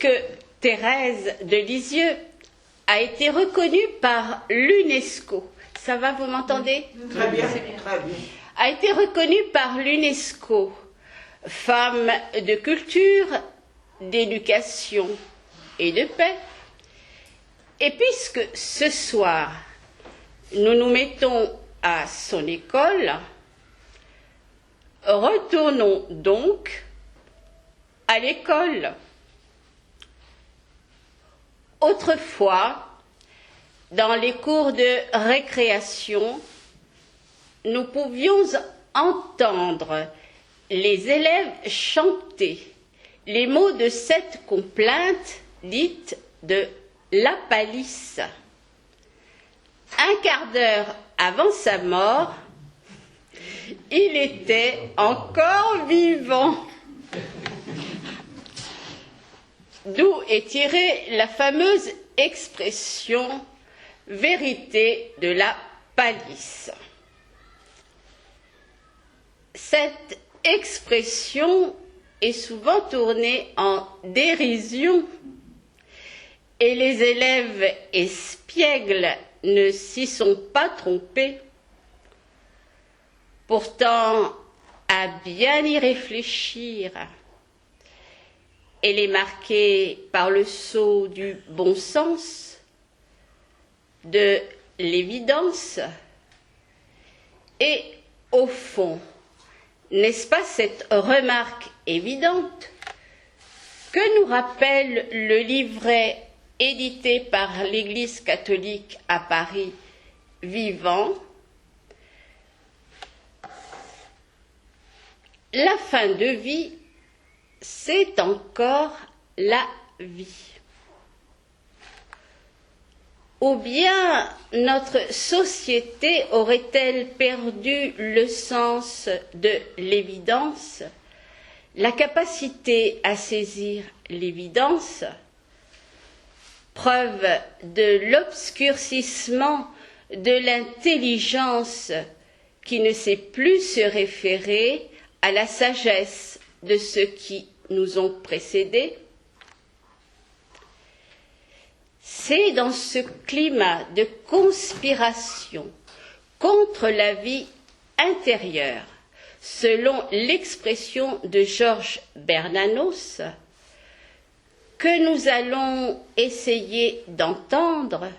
puisque Thérèse de Lisieux a été reconnue par l'UNESCO, ça va, vous m'entendez? Très bien, très bien. A été reconnue par l'UNESCO, femme de culture, d'éducation et de paix. Et puisque ce soir, nous nous mettons à son école, retournons donc à l'école. Autrefois, dans les cours de récréation, nous pouvions entendre les élèves chanter les mots de cette complainte dite de la palisse. Un quart d'heure avant sa mort, il était encore vivant. D'où est tirée la fameuse expression « vérité de la palisse ». Cette expression est souvent tournée en dérision et les élèves espiègles ne s'y sont pas trompés. Pourtant, à bien y réfléchir, elle est marquée par le sceau du bon sens, de l'évidence, et au fond, n'est-ce pas cette remarque évidente que nous rappelle le livret édité par l'Église catholique à Paris, Vivant? La fin de vie, c'est encore la vie. Ou bien notre société aurait-elle perdu le sens de l'évidence, la capacité à saisir l'évidence, preuve de l'obscurcissement de l'intelligence qui ne sait plus se référer à la sagesse de ceux qui nous ont précédés? C'est dans ce climat de conspiration contre la vie intérieure, selon l'expression de Georges Bernanos, que nous allons essayer d'entendre,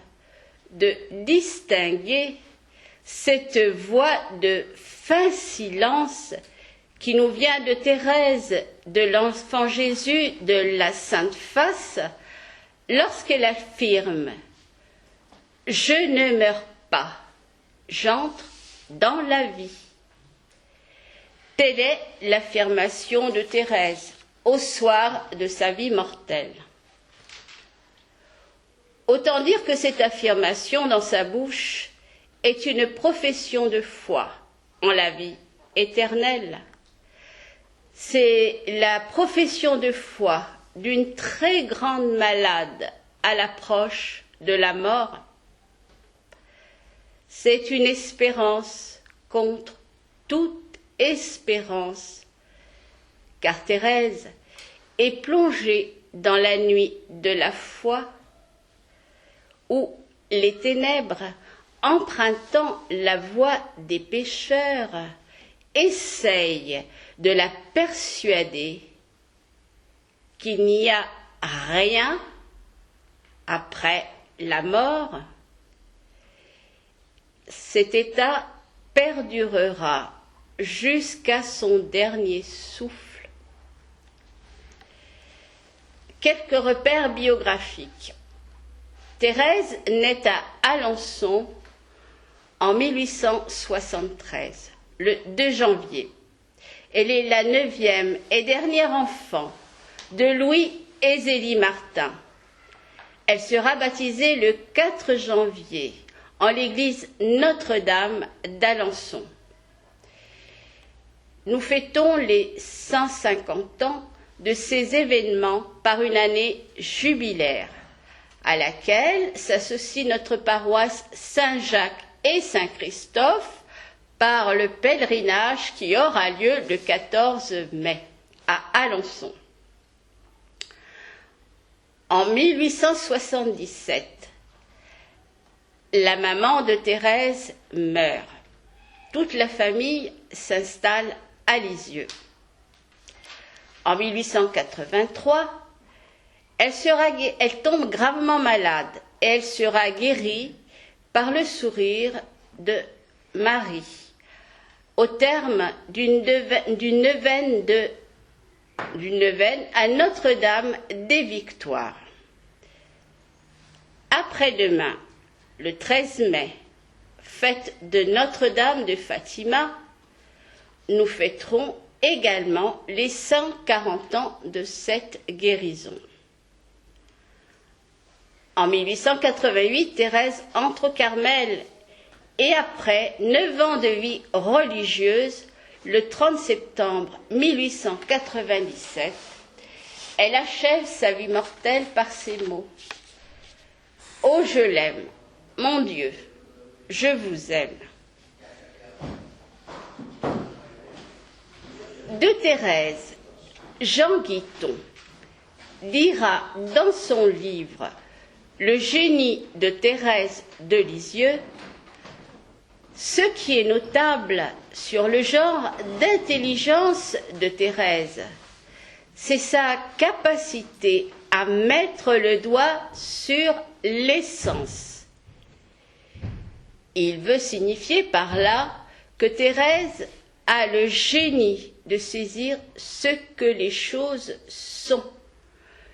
de distinguer cette voix de fin silence qui nous vient de Thérèse de l'Enfant Jésus de la Sainte Face, lorsqu'elle affirme « Je ne meurs pas, j'entre dans la vie ». Telle est l'affirmation de Thérèse au soir de sa vie mortelle. Autant dire que cette affirmation dans sa bouche est une profession de foi en la vie éternelle. C'est la profession de foi d'une très grande malade à l'approche de la mort. C'est une espérance contre toute espérance, car Thérèse est plongée dans la nuit de la foi, où les ténèbres, empruntant la voie des pécheurs, essayent de la persuader qu'il n'y a rien après la mort. Cet état perdurera jusqu'à son dernier souffle. Quelques repères biographiques. Thérèse naît à Alençon en 1873, le 2 janvier. Elle est la 9e et dernière enfant de Louis et Zélie Martin. Elle sera baptisée le 4 janvier en l'église Notre-Dame d'Alençon. Nous fêtons les 150 ans de ces événements par une année jubilaire, à laquelle s'associe notre paroisse Saint-Jacques et Saint-Christophe par le pèlerinage qui aura lieu le 14 mai à Alençon. En 1877, la maman de Thérèse meurt. Toute la famille s'installe à Lisieux. En 1883, elle tombe gravement malade et elle sera guérie par le sourire de Marie, au terme d'une neuvaine à Notre-Dame des Victoires. Après-demain, le 13 mai, fête de Notre-Dame de Fatima, nous fêterons également les 140 ans de cette guérison. En 1888, Thérèse entre au Carmel et après 9 ans de vie religieuse, le 30 septembre 1897, elle achève sa vie mortelle par ces mots. « Oh, je l'aime, mon Dieu, je vous aime. » De Thérèse, Jean Guiton dira dans son livre « Le génie de Thérèse de Lisieux » ce qui est notable sur le genre d'intelligence de Thérèse, c'est sa capacité à mettre le doigt sur l'essence. Il veut signifier par là que Thérèse a le génie de saisir ce que les choses sont,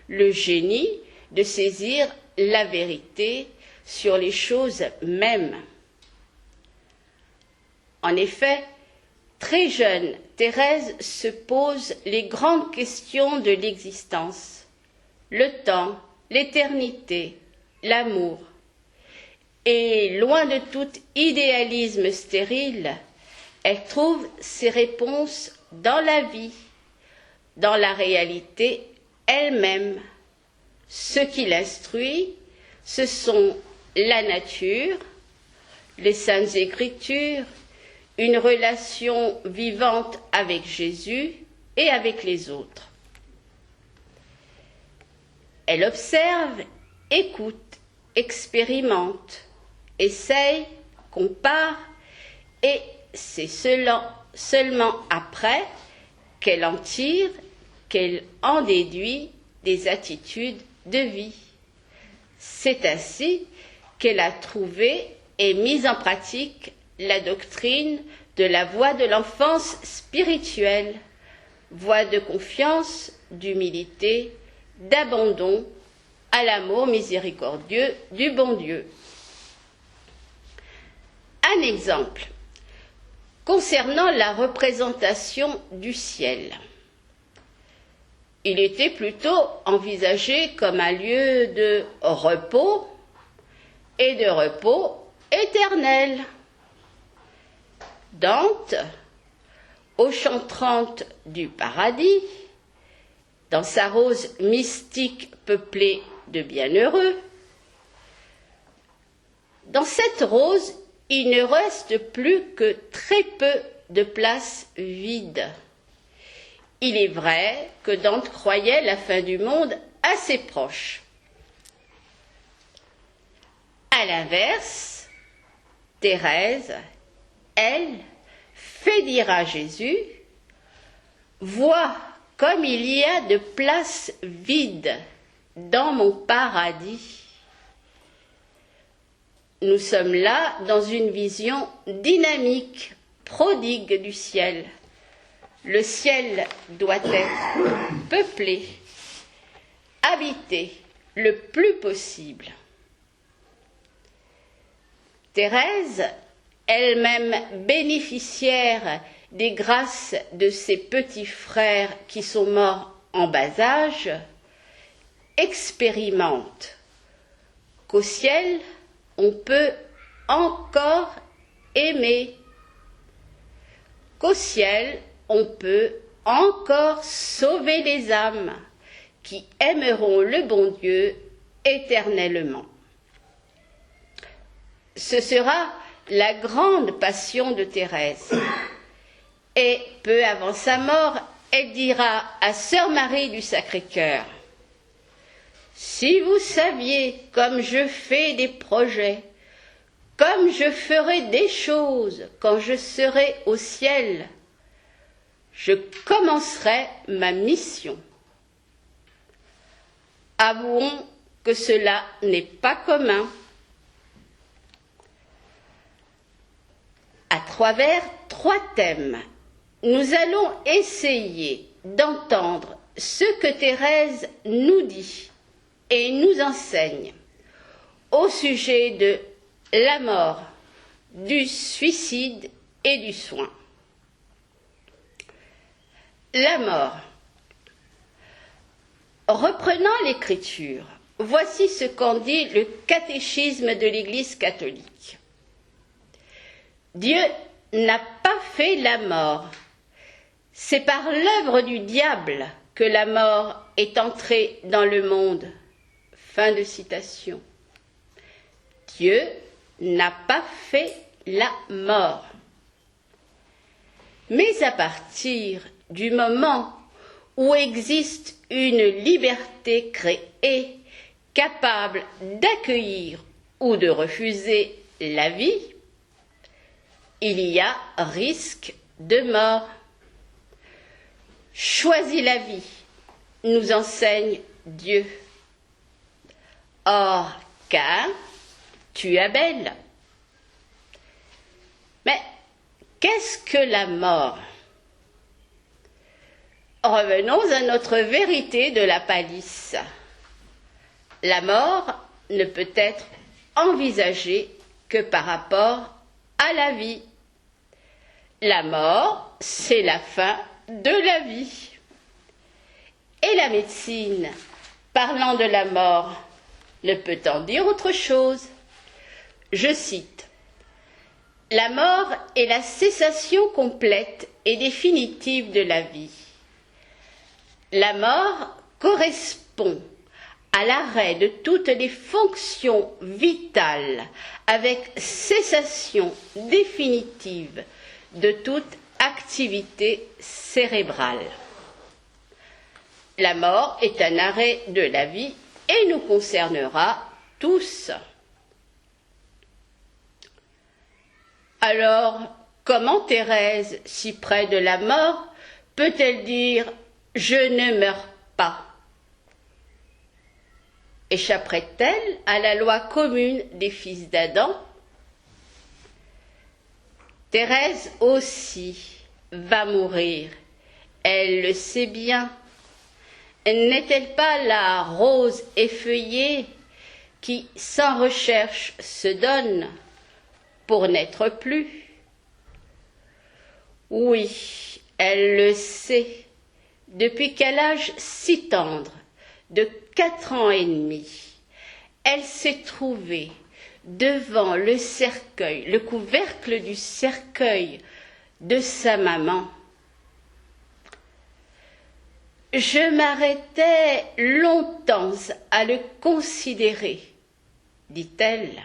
le génie de saisir la vérité sur les choses mêmes. En effet, très jeune, Thérèse se pose les grandes questions de l'existence, le temps, l'éternité, l'amour. Et loin de tout idéalisme stérile, elle trouve ses réponses dans la vie, dans la réalité elle-même. Ce qui l'instruit, ce sont la nature, les saintes écritures, une relation vivante avec Jésus et avec les autres. Elle observe, écoute, expérimente, essaye, compare, et c'est seulement après qu'elle en tire, qu'elle en déduit des attitudes de vie. C'est ainsi qu'elle a trouvé et mis en pratique la doctrine de la voie de l'enfance spirituelle, voie de confiance, d'humilité, d'abandon à l'amour miséricordieux du bon Dieu. Un exemple concernant la représentation du ciel. Il était plutôt envisagé comme un lieu de repos et de repos éternel. Dante, au chant 30 du paradis, dans sa rose mystique peuplée de bienheureux, dans cette rose, il ne reste plus que très peu de places vides. Il est vrai que Dante croyait la fin du monde assez proche. À l'inverse, Thérèse, elle, fait dire à Jésus, « Vois comme il y a de places vides dans mon paradis. » Nous sommes là dans une vision dynamique, prodigue du ciel. Le ciel doit être peuplé, habité le plus possible. Thérèse, elle-même bénéficiaire des grâces de ses petits frères qui sont morts en bas âge, expérimente qu'au ciel, on peut encore aimer, qu'au ciel, on peut encore sauver les âmes qui aimeront le bon Dieu éternellement. Ce sera la grande passion de Thérèse. Et peu avant sa mort, elle dira à Sœur Marie du Sacré-Cœur, « Si vous saviez comme je fais des projets, comme je ferai des choses quand je serai au ciel, je commencerai ma mission. Avouons que cela n'est pas commun. À travers 3 thèmes, nous allons essayer d'entendre ce que Thérèse nous dit et nous enseigne au sujet de la mort, du suicide et du soin. La mort. Reprenant l'écriture, voici ce qu'en dit le catéchisme de l'Église catholique. Dieu n'a pas fait la mort. C'est par l'œuvre du diable que la mort est entrée dans le monde. Fin de citation. Dieu n'a pas fait la mort. Mais à partir du moment où existe une liberté créée capable d'accueillir ou de refuser la vie, il y a risque de mort. Choisis la vie, nous enseigne Dieu. Or, Caïn tue Abel. Mais qu'est-ce que la mort? Revenons à notre vérité de la palisse. La mort ne peut être envisagée que par rapport à la vie. La mort, c'est la fin de la vie. Et la médecine, parlant de la mort, ne peut en dire autre chose. Je cite: La mort est la cessation complète et définitive de la vie. La mort correspond à l'arrêt de toutes les fonctions vitales avec cessation définitive de toute activité cérébrale. La mort est un arrêt de la vie et nous concernera tous. Alors, comment Thérèse, si près de la mort, peut-elle dire « je ne meurs pas » ? Échapperait-elle à la loi commune des fils d'Adam ? Thérèse aussi va mourir, elle le sait bien. N'est-elle pas la rose effeuillée qui, sans recherche, se donne pour n'être plus? Oui, elle le sait, depuis quel âge si tendre, de 4 ans et demi, elle s'est trouvée devant le cercueil, le couvercle du cercueil de sa maman. Je m'arrêtais longtemps à le considérer, dit-elle.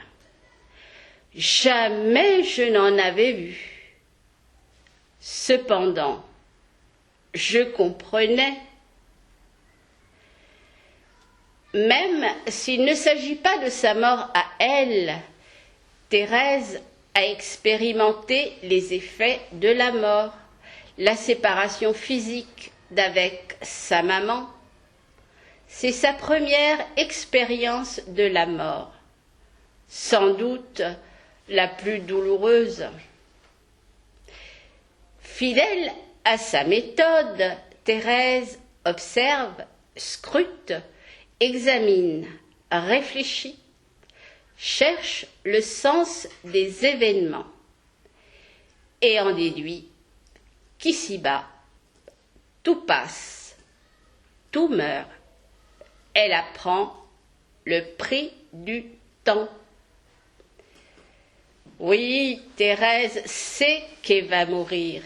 Jamais je n'en avais vu. Cependant, je comprenais. Même s'il ne s'agit pas de sa mort à elle, Thérèse a expérimenté les effets de la mort, la séparation physique d'avec sa maman. C'est sa première expérience de la mort, sans doute la plus douloureuse. Fidèle à sa méthode, Thérèse observe, scrute, examine, réfléchit, cherche le sens des événements et en déduit qu'ici-bas, tout passe, tout meurt. Elle apprend le prix du temps. Oui, Thérèse sait qu'elle va mourir.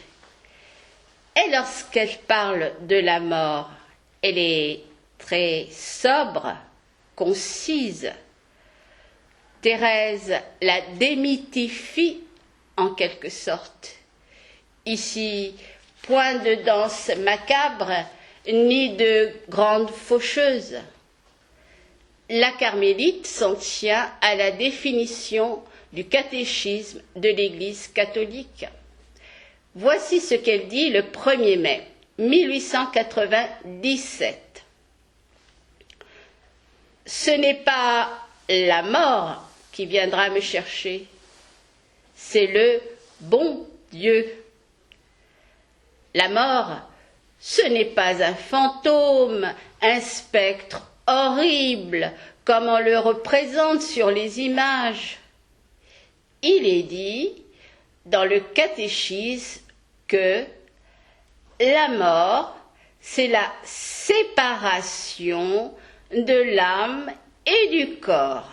Et lorsqu'elle parle de la mort, elle est très sobre, concise. Thérèse la démystifie en quelque sorte. Ici, point de danse macabre, ni de grande faucheuse. la carmélite s'en tient à la définition du catéchisme de l'Église catholique. Voici ce qu'elle dit le 1er mai 1897. Ce n'est pas la mort qui viendra me chercher, c'est le bon Dieu. La mort, ce n'est pas un fantôme, un spectre horrible, comme on le représente sur les images. Il est dit dans le catéchisme que la mort, c'est la séparation de l'âme et du corps.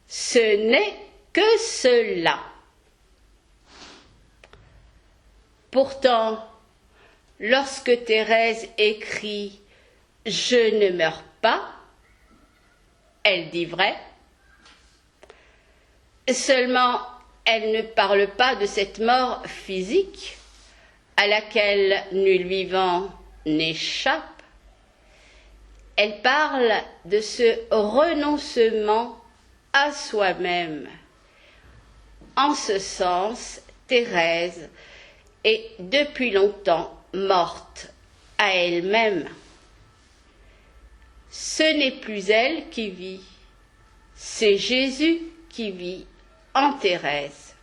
Ce n'est que cela. Pourtant, lorsque Thérèse écrit « Je ne meurs pas », elle dit vrai. Seulement, elle ne parle pas de cette mort physique à laquelle nul vivant n'échappe. Elle parle de ce renoncement à soi-même. En ce sens, Thérèse est depuis longtemps morte à elle-même. Ce n'est plus elle qui vit, c'est Jésus qui vit en Thérèse.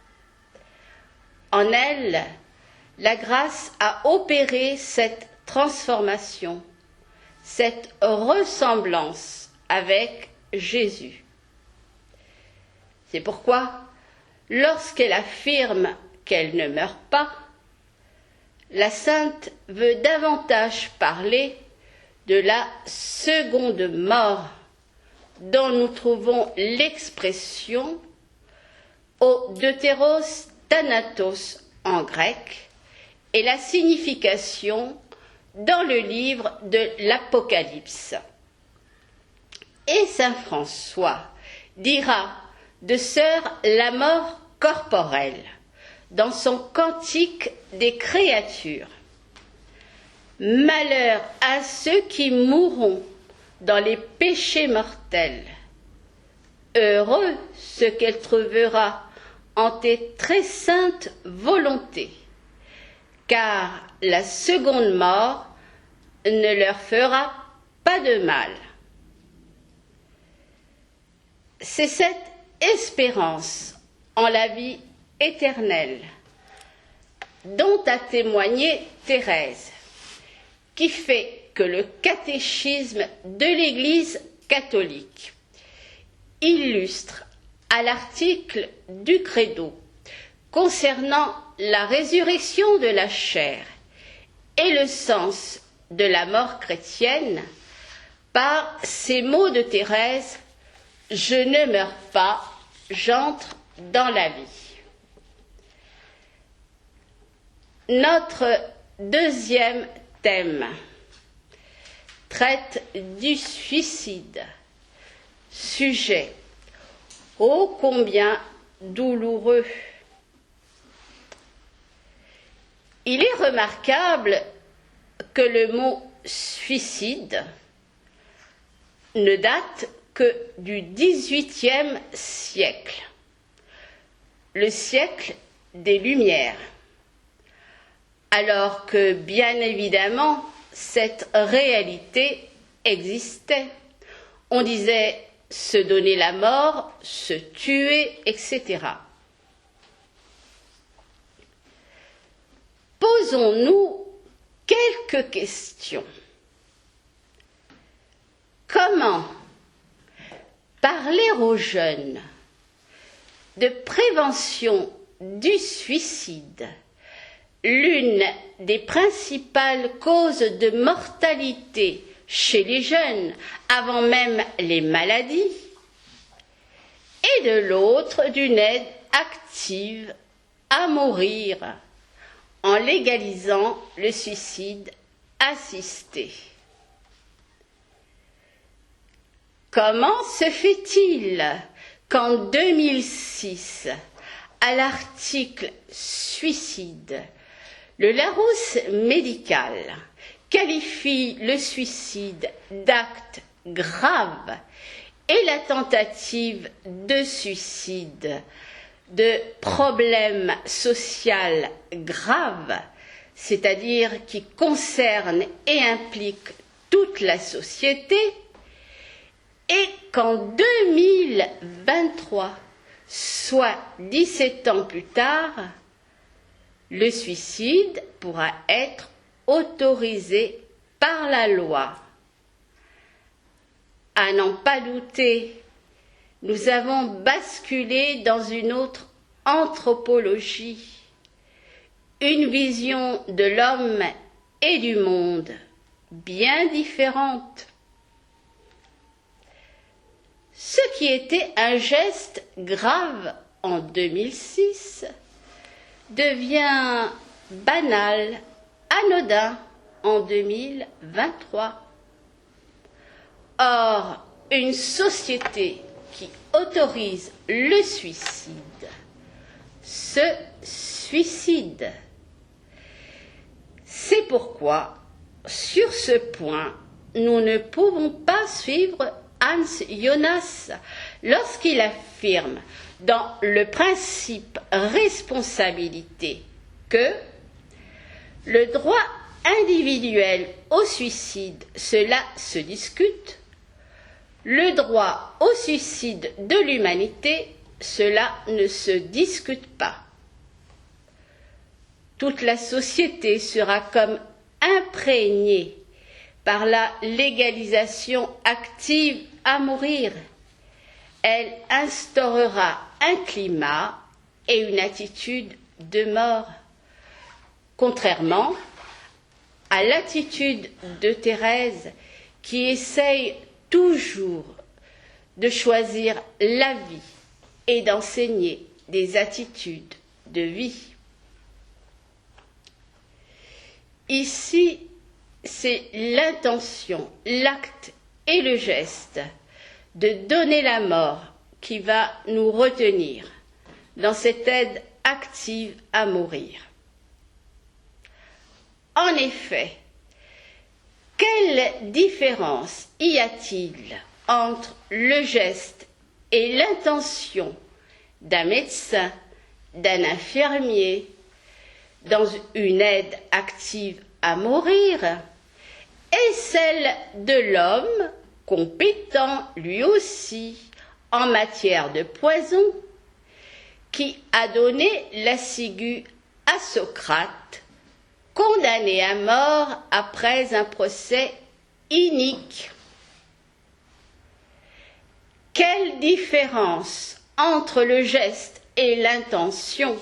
En elle, la grâce a opéré cette transformation, cette ressemblance avec Jésus. C'est pourquoi, lorsqu'elle affirme qu'elle ne meurt pas, la sainte veut davantage parler de la seconde mort, dont nous trouvons l'expression au deutéros thanatos en grec et la signification dans le livre de l'Apocalypse. Et saint François dira de sœur la mort corporelle dans son cantique des créatures. Malheur à ceux qui mourront dans les péchés mortels. Heureux ce qu'elle trouvera en tes très saintes volontés, car la seconde mort ne leur fera pas de mal. C'est cette espérance en la vie éternelle dont a témoigné Thérèse, qui fait que le catéchisme de l'Église catholique illustre à l'article du Credo concernant la résurrection de la chair et le sens de la mort chrétienne par ces mots de Thérèse: « Je ne meurs pas, j'entre dans la vie ». Notre deuxième thème traite du suicide, sujet ô combien douloureux. Il est remarquable que le mot suicide ne date que du XVIIIe siècle, le siècle des Lumières, alors que, bien évidemment, cette réalité existait. On disait se donner la mort, se tuer, etc. Posons-nous quelques questions. Comment parler aux jeunes de prévention du suicide, l'une des principales causes de mortalité chez les jeunes, avant même les maladies, et de l'autre d'une aide active à mourir en légalisant le suicide assisté. Comment se fait-il qu'en 2006, à l'article Suicide, le Larousse médical qualifie le suicide d'acte grave et la tentative de suicide de problèmes sociaux graves, c'est-à-dire qui concernent et impliquent toute la société, et qu'en 2023, soit 17 ans plus tard, le suicide pourra être autorisé par la loi. À n'en pas douter, nous avons basculé dans une autre anthropologie, une vision de l'homme et du monde bien différente. Ce qui était un geste grave en 2006 devient banal, anodin en 2023. Or, une société qui autorise le suicide se suicide. C'est pourquoi, sur ce point, nous ne pouvons pas suivre Hans Jonas lorsqu'il affirme dans le principe responsabilité que le droit individuel au suicide, cela se discute, le droit au suicide de l'humanité, cela ne se discute pas. Toute la société sera comme imprégnée par la légalisation active à mourir. Elle instaurera un climat et une attitude de mort, contrairement à l'attitude de Thérèse qui essaye toujours de choisir la vie et d'enseigner des attitudes de vie. Ici, c'est l'intention, l'acte et le geste de donner la mort qui va nous retenir dans cette aide active à mourir. En effet, quelle différence y a-t-il entre le geste et l'intention d'un médecin, d'un infirmier, dans une aide active à mourir, et celle de l'homme compétent lui aussi en matière de poison, qui a donné la ciguë à Socrate, condamné à mort après un procès inique. Quelle différence entre le geste et l'intention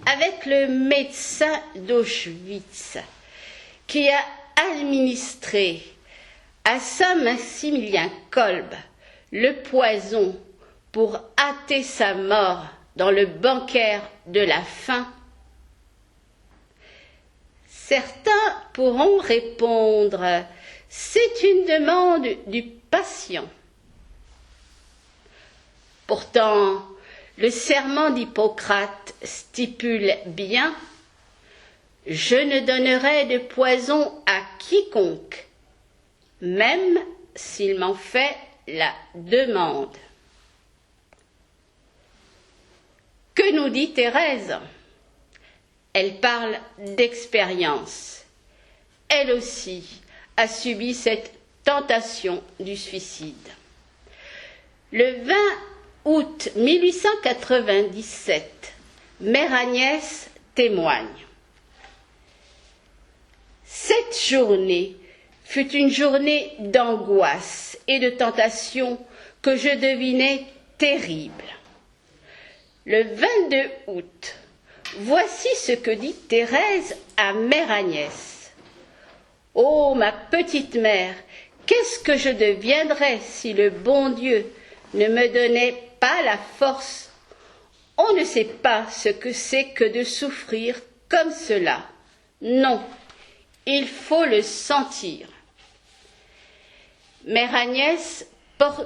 avec le médecin d'Auschwitz qui a administré à Saint-Maximilien Kolbe le poison pour hâter sa mort dans le banquet de la faim. Certains pourront répondre, c'est une demande du patient. Pourtant, le serment d'Hippocrate stipule bien « Je ne donnerai de poison à quiconque, même s'il m'en fait la demande. » Que nous dit Thérèse ? Elle parle d'expérience. Elle aussi a subi cette tentation du suicide. Le 20 août 1897, Mère Agnès témoigne. Cette journée fut une journée d'angoisse et de tentation que je devinais terrible. Le 22 août, voici ce que dit Thérèse à Mère Agnès. « Ô ma petite mère, qu'est-ce que je deviendrais si le bon Dieu ne me donnait pas la force? On ne sait pas ce que c'est que de souffrir comme cela. Non, il faut le sentir. » Mère Agnès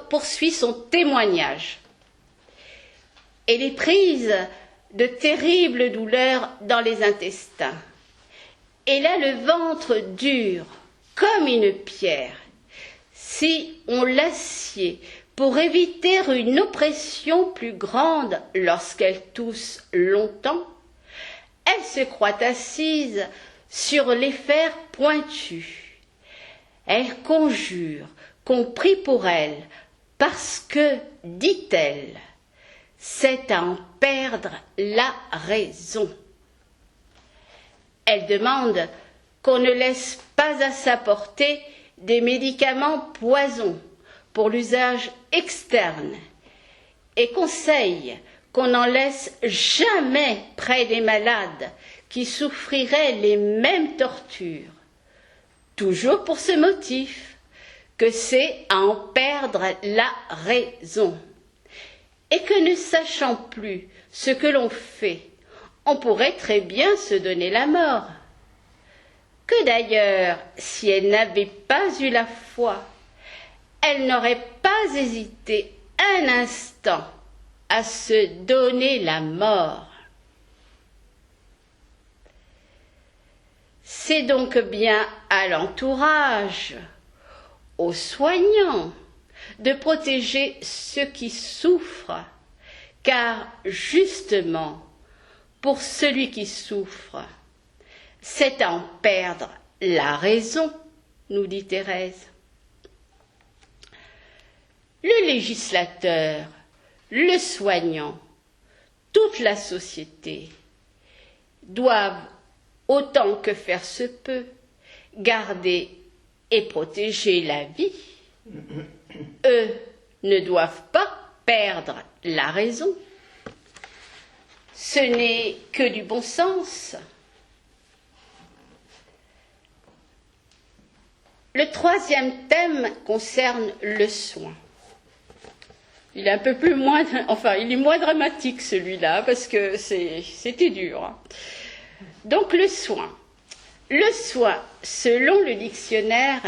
poursuit son témoignage. Elle est prise de terribles douleurs dans les intestins. Elle a le ventre dur, comme une pierre. Si on l'assied pour éviter une oppression plus grande lorsqu'elle tousse longtemps, elle se croit assise sur les fers pointus. Elle conjure qu'on prie pour elle, parce que, dit-elle, c'est à en perdre la raison. Elle demande qu'on ne laisse pas à sa portée des médicaments poisons pour l'usage externe et conseille qu'on n'en laisse jamais près des malades qui souffriraient les mêmes tortures, toujours pour ce motif que c'est à en perdre la raison, et que ne sachant plus ce que l'on fait, on pourrait très bien se donner la mort. Que d'ailleurs, si elle n'avait pas eu la foi, elle n'aurait pas hésité un instant à se donner la mort. C'est donc bien à l'entourage, aux soignants, de protéger ceux qui souffrent, car justement, pour celui qui souffre, c'est à en perdre la raison, nous dit Thérèse. Le législateur, le soignant, toute la société doivent, autant que faire se peut, garder et protéger la vie. Eux ne doivent pas perdre la raison. Ce n'est que du bon sens. Le troisième thème concerne le soin. Il est un peu plus moins, enfin, il est moins dramatique celui-là parce que c'était dur. Donc le soin. Le soin, selon le dictionnaire,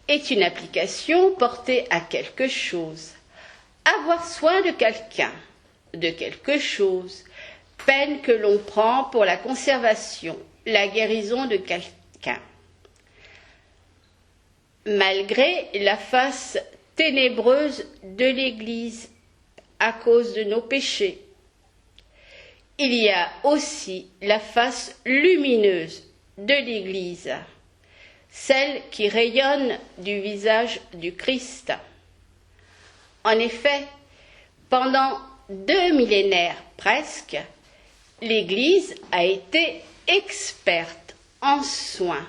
est une application portée à quelque chose. Avoir soin de quelqu'un, de quelque chose, peine que l'on prend pour la conservation, la guérison de quelqu'un. Malgré la face ténébreuse de l'Église à cause de nos péchés, il y a aussi la face lumineuse de l'Église, celle qui rayonne du visage du Christ. En effet, pendant 2 millénaires presque, l'Église a été experte en soins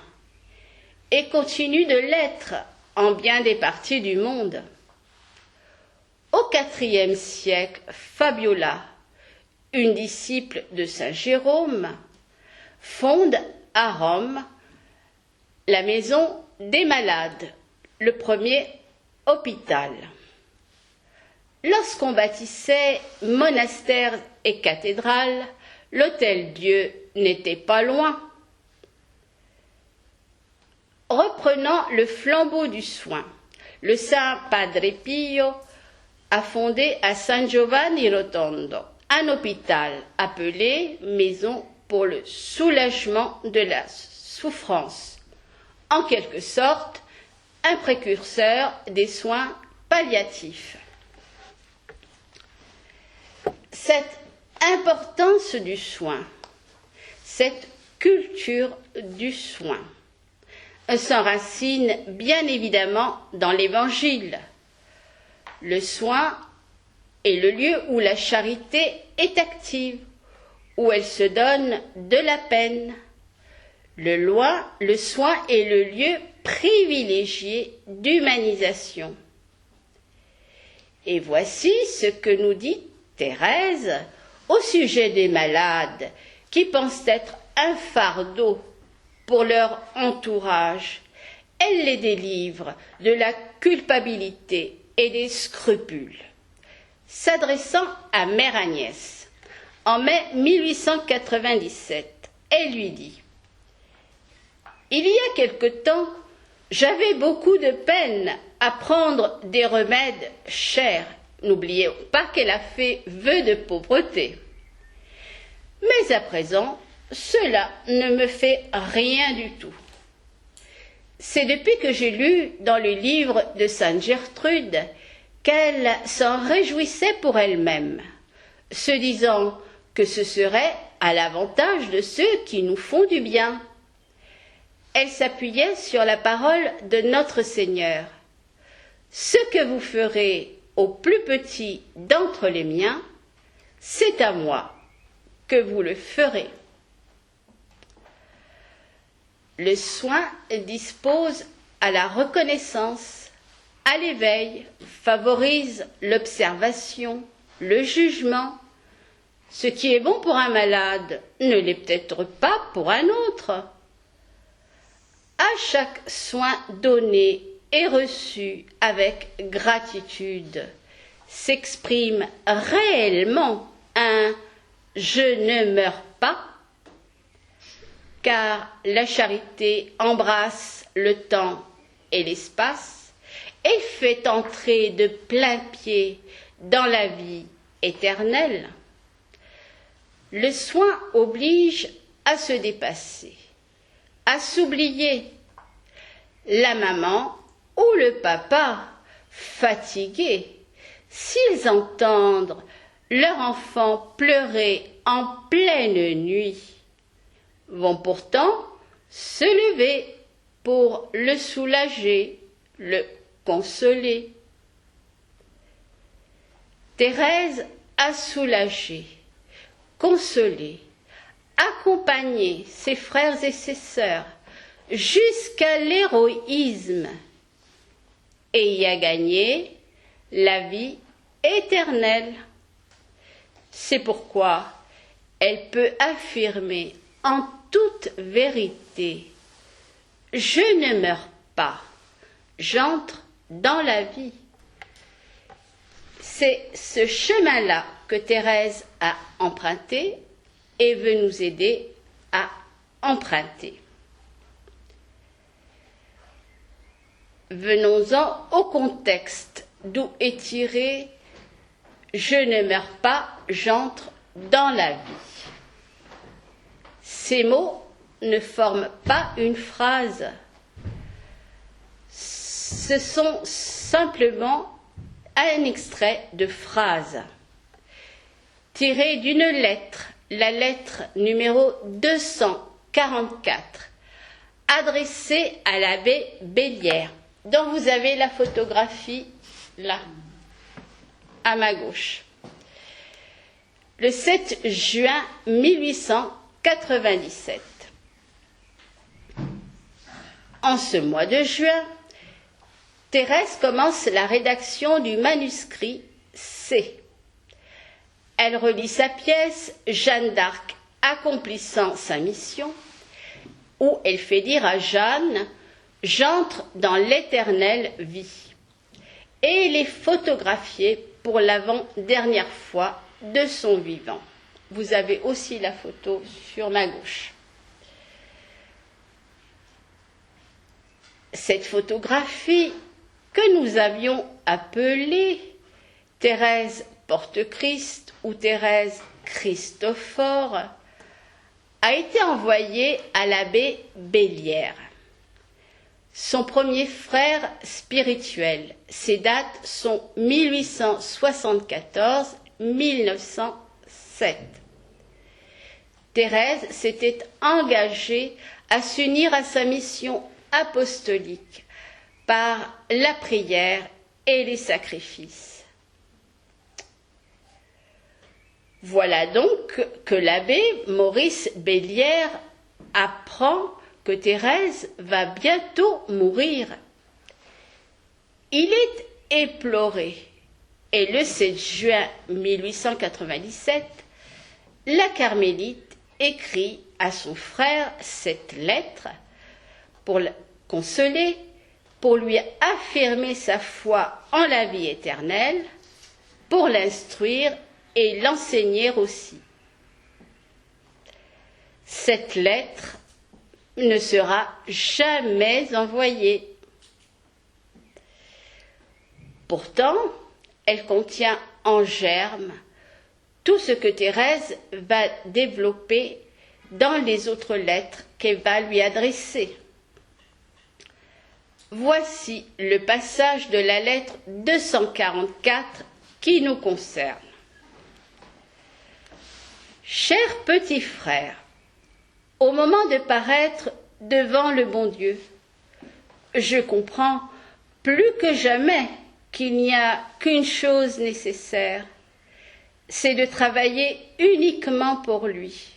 et continue de l'être en bien des parties du monde. Au IVe siècle, Fabiola, une disciple de saint Jérôme, fonde à Rome la maison des malades, le premier hôpital. Lorsqu'on bâtissait monastères et cathédrales, l'Hôtel-Dieu n'était pas loin. Reprenant le flambeau du soin, le saint Padre Pio a fondé à San Giovanni Rotondo un hôpital appelé Maison pour le soulagement de la souffrance, en quelque sorte un précurseur des soins palliatifs. Cette importance du soin, cette culture du soin, s'enracine bien évidemment dans l'Évangile. Le soin est le lieu où la charité est active, où elle se donne de la peine. Le soin est le lieu privilégié d'humanisation. Et voici ce que nous dit Thérèse au sujet des malades qui pensent être un fardeau pour leur entourage. Elle les délivre de la culpabilité et des scrupules. S'adressant à Mère Agnès, en mai 1897, elle lui dit « Il y a quelque temps, j'avais beaucoup de peine à prendre des remèdes chers. N'oubliez pas qu'elle a fait vœu de pauvreté. Mais à présent, cela ne me fait rien du tout. C'est depuis que j'ai lu dans le livre de Sainte Gertrude qu'elle s'en réjouissait pour elle-même, se disant que ce serait à l'avantage de ceux qui nous font du bien. Elle s'appuyait sur la parole de notre Seigneur. Ce que vous ferez au plus petit d'entre les miens, c'est à moi que vous le ferez. Le soin dispose à la reconnaissance, à l'éveil, favorise l'observation, le jugement. Ce qui est bon pour un malade ne l'est peut-être pas pour un autre. À chaque soin donné et reçu avec gratitude s'exprime réellement un « je ne meurs pas », car la charité embrasse le temps et l'espace et fait entrer de plain-pied dans la vie éternelle. Le soin oblige à se dépasser, à s'oublier. La maman ou le papa, fatigués, s'ils entendent leur enfant pleurer en pleine nuit, vont pourtant se lever pour le soulager, le consoler. Thérèse a soulagé, consolé, accompagné ses frères et ses sœurs jusqu'à l'héroïsme et y a gagné la vie éternelle. C'est pourquoi elle peut affirmer en toute vérité « Je ne meurs pas, j'entre dans la vie ». C'est ce chemin-là que Thérèse a emprunté et veut nous aider à emprunter. Venons-en au contexte d'où est tiré « Je ne meurs pas, j'entre dans la vie ». Ces mots ne forment pas une phrase. Ce sont simplement un extrait de phrase tiré d'une lettre, la lettre numéro 244, adressée à l'abbé Bellière, dont vous avez la photographie là, à ma gauche. Le 7 juin 1897. En ce mois de juin, Thérèse commence la rédaction du manuscrit C. Elle relit sa pièce « Jeanne d'Arc accomplissant sa mission » où elle fait dire à Jeanne « J'entre dans l'éternelle vie » et les photographier pour l'avant-dernière fois de son vivant. Vous avez aussi la photo sur ma gauche. Cette photographie que nous avions appelée Thérèse Porte-Christ ou Thérèse Christophore a été envoyée à l'abbé Bellière, son premier frère spirituel. Ses dates sont 1874-1907. Thérèse s'était engagée à s'unir à sa mission apostolique par la prière et les sacrifices. Voilà donc que l'abbé Maurice Bellière apprend que Thérèse va bientôt mourir. Il est éploré et le 7 juin 1897, la carmélite écrit à son frère cette lettre pour le consoler, pour lui affirmer sa foi en la vie éternelle, pour l'instruire et l'enseigner aussi. Cette lettre ne sera jamais envoyée. Pourtant, elle contient en germe tout ce que Thérèse va développer dans les autres lettres qu'elle va lui adresser. Voici le passage de la lettre 244 qui nous concerne. Chers petits frères, au moment de paraître devant le bon Dieu, je comprends plus que jamais qu'il n'y a qu'une chose nécessaire, c'est de travailler uniquement pour lui.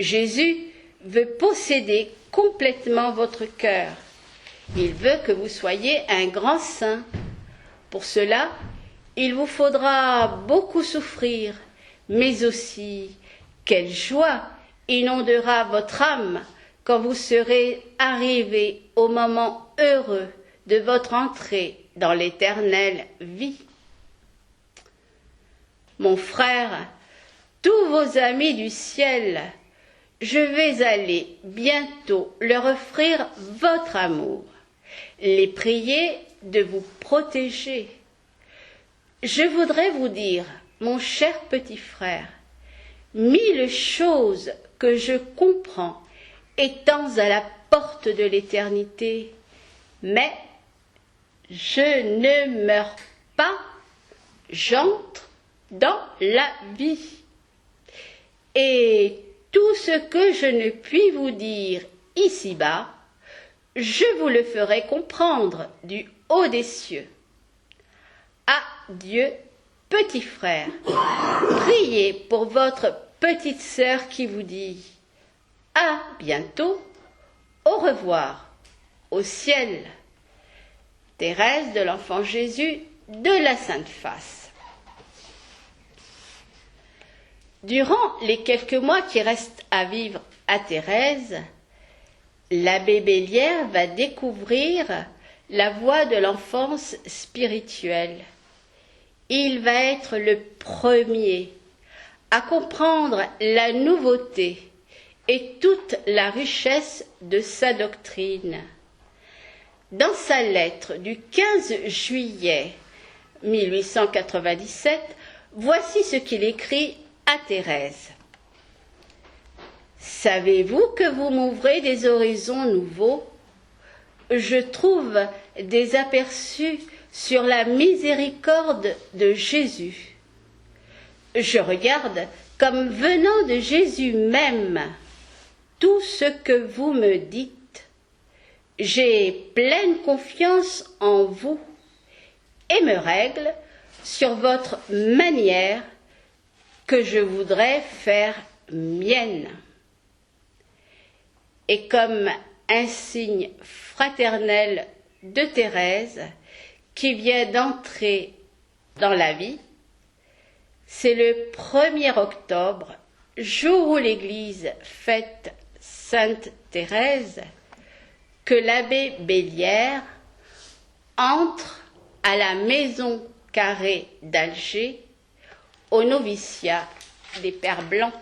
Jésus veut posséder complètement votre cœur. Il veut que vous soyez un grand saint. Pour cela, il vous faudra beaucoup souffrir, mais aussi quelle joie inondera votre âme quand vous serez arrivés au moment heureux de votre entrée dans l'éternelle vie. Mon frère, tous vos amis du ciel, je vais aller bientôt leur offrir votre amour, les prier de vous protéger. Je voudrais vous dire, mon cher petit frère, 1000 choses que je comprends étant à la porte de l'éternité, mais je ne meurs pas, j'entre dans la vie. Et tout ce que je ne puis vous dire ici-bas, je vous le ferai comprendre du haut des cieux. Adieu, petit frère. Priez pour votre petite sœur qui vous dit à bientôt, au revoir, au ciel. Thérèse de l'Enfant Jésus de la Sainte Face. Durant les quelques mois qui restent à vivre à Thérèse, l'abbé Bellière va découvrir la voie de l'enfance spirituelle. Il va être le premier à comprendre la nouveauté et toute la richesse de sa doctrine. Dans sa lettre du 15 juillet 1897, voici ce qu'il écrit à Thérèse. Savez-vous que vous m'ouvrez des horizons nouveaux? Je trouve des aperçus sur la miséricorde de Jésus. Je regarde comme venant de Jésus même tout ce que vous me dites. J'ai pleine confiance en vous et me règle sur votre manière que je voudrais faire mienne. Et comme un signe fraternel de Thérèse qui vient d'entrer dans la vie, c'est le 1er octobre, jour où l'Église fête Sainte Thérèse, que l'abbé Bellière entre à la maison carrée d'Alger, au noviciat des Pères Blancs.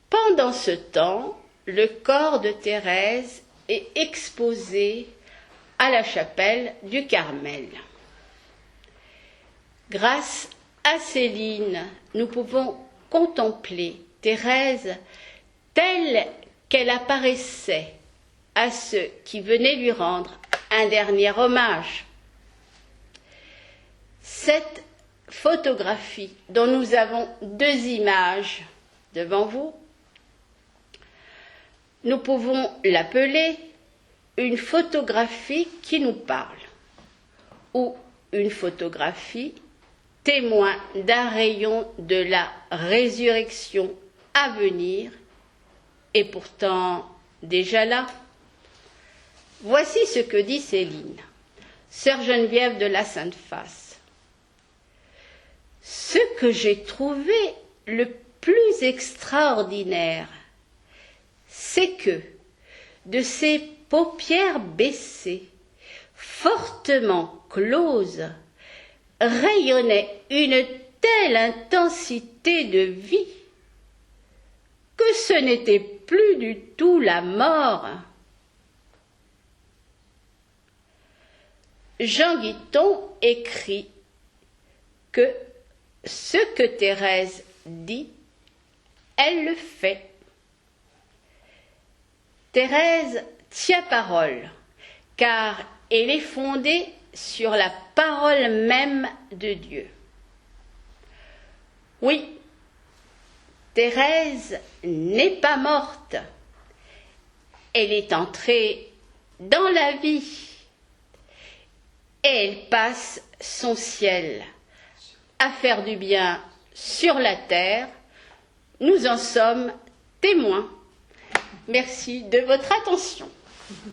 Pendant ce temps, le corps de Thérèse est exposé à la chapelle du Carmel. Grâce à Céline, nous pouvons contempler Thérèse telle qu'elle apparaissait à ceux qui venaient lui rendre un dernier hommage. Cette photographie, dont nous avons 2 images devant vous, nous pouvons l'appeler une photographie qui nous parle, ou une photographie témoin d'un rayon de la résurrection à venir, et pourtant déjà là. Voici ce que dit Céline, sœur Geneviève de la Sainte Face. Ce que j'ai trouvé le plus extraordinaire, c'est que de ses paupières baissées, fortement closes, rayonnait une telle intensité de vie que ce n'était plus du tout la mort. Jean Guiton écrit que ce que Thérèse dit, elle le fait. Thérèse tient parole, car elle est fondée sur la parole même de Dieu. Oui, Thérèse n'est pas morte. Elle est entrée dans la vie et elle passe son ciel à faire du bien sur la terre. Nous en sommes témoins. Merci de votre attention.